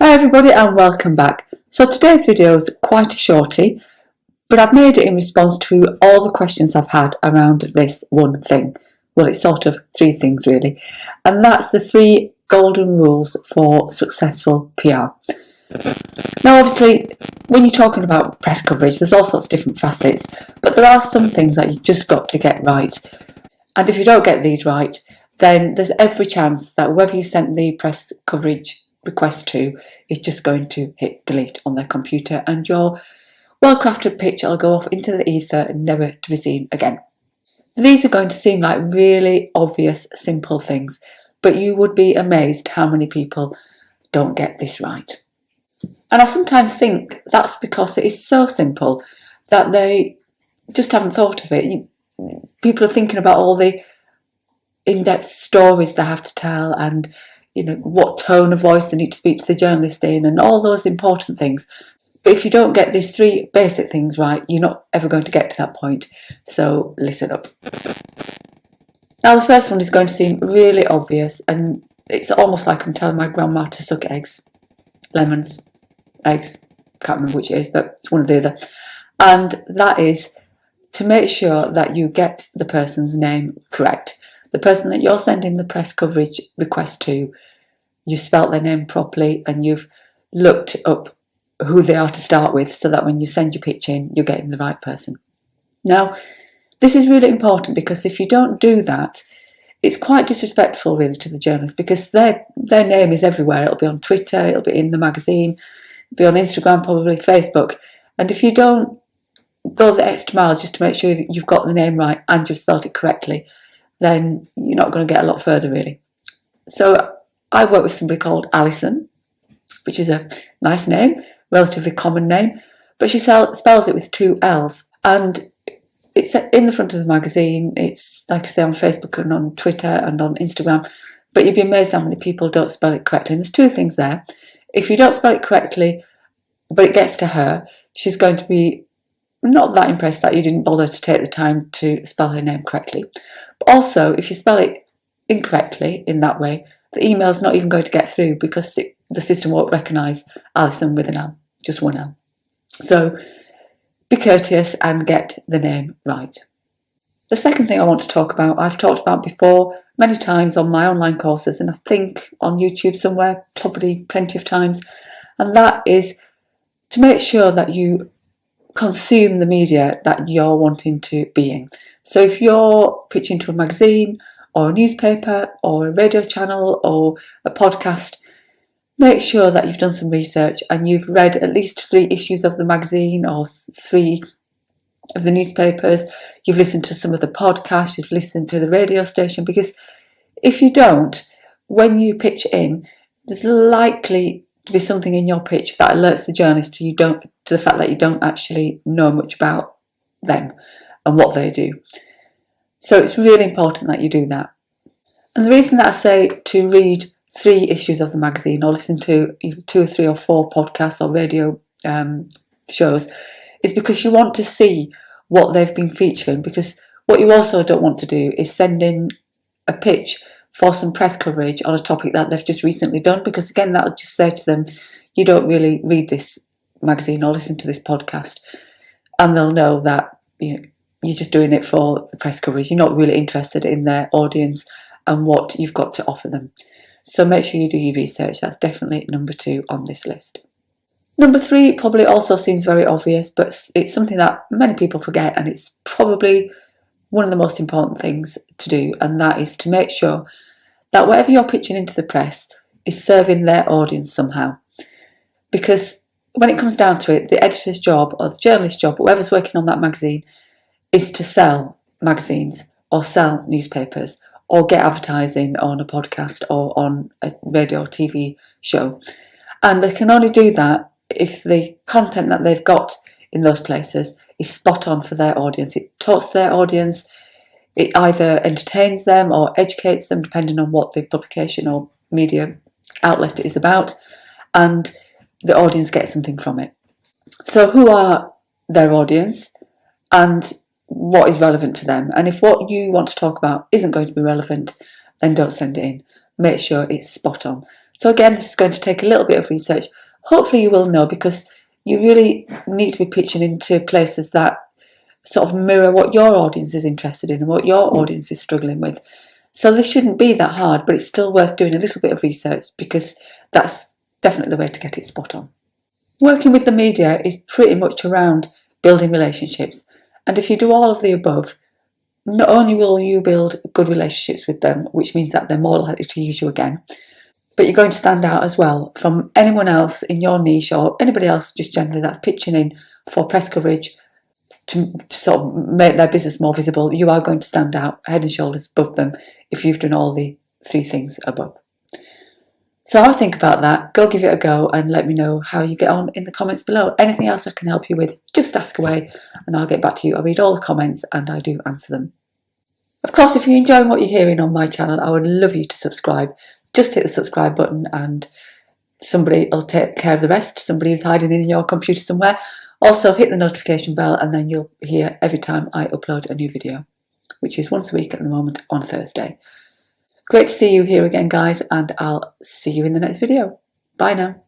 Hi everybody and welcome back. So today's video is quite a shorty, but I've made it in response to all the questions I've had around this one thing. Well, it's sort of three things really, and that's the 3 golden rules for successful PR. Now obviously, when you're talking about press coverage, there's all sorts of different facets, but there are some things that you've just got to get right. And if you don't get these right, then there's every chance that whoever you sent the press coverage request to is just going to hit delete on their computer, and your well-crafted pitch will go off into the ether and never to be seen again. These are going to seem like really obvious, simple things, but you would be amazed how many people don't get this right. And I sometimes think that's because it is so simple that they just haven't thought of it. People are thinking about all the in-depth stories they have to tell, and what tone of voice they need to speak to the journalist in, and all those important things. But if you don't get these 3 basic things right, you're not ever going to get to that point. So listen up. Now the first one is going to seem really obvious, and it's almost like I'm telling my grandma to suck eggs. Lemons, eggs, can't remember which it is, but it's one or the other. And that is to make sure that you get the person's name correct. The person that you're sending the press coverage request to, you've spelt their name properly and you've looked up who they are to start with, so that when you send your pitch in, you're getting the right person. Now, this is really important because if you don't do that, it's quite disrespectful really to the journalist, because their name is everywhere. It'll be on Twitter, it'll be in the magazine, it'll be on Instagram, probably Facebook. And if you don't go the extra mile just to make sure that you've got the name right and you've spelled it correctly, then you're not going to get a lot further really. So I work with somebody called Alison, which is a nice name, relatively common name, but she spells it with 2 L's, and it's in the front of the magazine. It's like I say on Facebook and on Twitter and on Instagram, but you'd be amazed how many people don't spell it correctly. And there's 2 things there. If you don't spell it correctly, but it gets to her, she's going to be not that impressed that you didn't bother to take the time to spell her name correctly. But also, if you spell it incorrectly in that way, the email's not even going to get through, because the system won't recognise Alison with an L, just 1 L. So be courteous and get the name right. The second thing I want to talk about, I've talked about before many times on my online courses, and I think on YouTube somewhere, probably plenty of times, and that is to make sure that you consume the media that you're wanting to be in. So if you're pitching to a magazine or a newspaper or a radio channel or a podcast, make sure that you've done some research and you've read at least 3 issues of the magazine or 3 of the newspapers. You've listened to some of the podcasts, you've listened to the radio station, because if you don't, when you pitch in, there's likely to be something in your pitch that alerts the journalist to the fact that you don't actually know much about them and what they do. So it's really important that you do that. And the reason that I say to read 3 issues of the magazine or listen to 2 or 3 or 4 podcasts or radio shows is because you want to see what they've been featuring. Because what you also don't want to do is send in a pitch for some press coverage on a topic that they've just recently done, because again, that will just say to them, you don't really read this magazine or listen to this podcast, and they'll know that you're just doing it for the press coverage. You're not really interested in their audience and what you've got to offer them. So make sure you do your research. That's definitely number 2 on this list. Number 3 probably also seems very obvious, but it's something that many people forget, and it's probably one of the most important things to do, and that is to make sure that whatever you're pitching into the press is serving their audience somehow. Because when it comes down to it, the editor's job or the journalist's job, whoever's working on that magazine, is to sell magazines or sell newspapers or get advertising on a podcast or on a radio or TV show. And they can only do that if the content that they've got in those places is spot on for their audience. It talks to their audience, it either entertains them or educates them, depending on what the publication or media outlet is about, and the audience gets something from it. So who are their audience and what is relevant to them? And if what you want to talk about isn't going to be relevant, then don't send it in. Make sure it's spot on. So again, this is going to take a little bit of research. Hopefully you will know, because you really need to be pitching into places that sort of mirror what your audience is interested in and what your audience is struggling with. So this shouldn't be that hard, but it's still worth doing a little bit of research, because that's definitely the way to get it spot on. Working with the media is pretty much around building relationships. And if you do all of the above, not only will you build good relationships with them, which means that they're more likely to use you again, but you're going to stand out as well from anyone else in your niche, or anybody else just generally that's pitching in for press coverage to sort of make their business more visible. You are going to stand out head and shoulders above them if you've done all the 3 things above. So have a think about that, go give it a go, and let me know how you get on in the comments below. Anything else I can help you with, just ask away and I'll get back to you. I read all the comments and I do answer them. Of course, if you're enjoying what you're hearing on my channel, I would love you to subscribe. Just hit the subscribe button and somebody will take care of the rest. Somebody who's hiding in your computer somewhere. Also hit the notification bell, and then you'll hear every time I upload a new video, which is once a week at the moment on Thursday. Great to see you here again, guys, and I'll see you in the next video. Bye now.